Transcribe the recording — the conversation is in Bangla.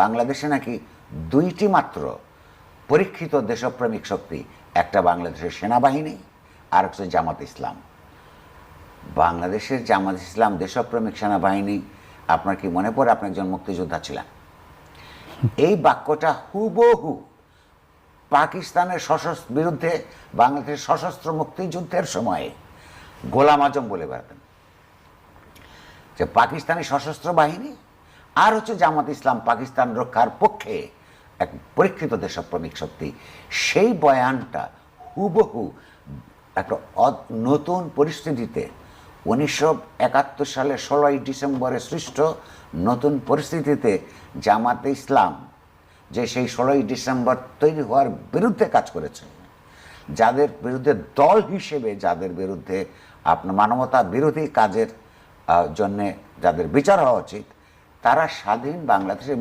বাংলাদেশে নাকি দুইটি মাত্র পরীক্ষিত দেশপ্রেমিক শক্তি, একটা বাংলাদেশের সেনাবাহিনী আর হচ্ছে জামাত ইসলাম। বাংলাদেশের জামাত ইসলাম দেশপ্রেমিক সেনাবাহিনী, আপনার কি মনে পড়ে আপনি একজন মুক্তিযোদ্ধা ছিলেন? এই বাক্যটা হুবহু পাকিস্তানের বিরুদ্ধে বাংলাদেশের সশস্ত্র মুক্তিযুদ্ধের সময়ে গোলাম আজম বলে বেড়াতেন যে পাকিস্তানি সশস্ত্র বাহিনী আর হচ্ছে জামাত ইসলাম পাকিস্তান রক্ষার পক্ষে এক পরীক্ষিত দেশপ্রেমিক শক্তি। সেই বয়ানটা হুবহু একটা নতুন পরিস্থিতিতে 1971 সালের 16ই ডিসেম্বরে সৃষ্ট নতুন পরিস্থিতিতে জামাতে ইসলাম যে সেই 16ই ডিসেম্বর তৈরি হওয়ার বিরুদ্ধে কাজ করেছে, যাদের বিরুদ্ধে দল হিসেবে, যাদের বিরুদ্ধে আপনার মানবতা বিরোধী কাজের জন্যে যাদের বিচার হওয়া উচিত, তারা স্বাধীন বাংলাদেশে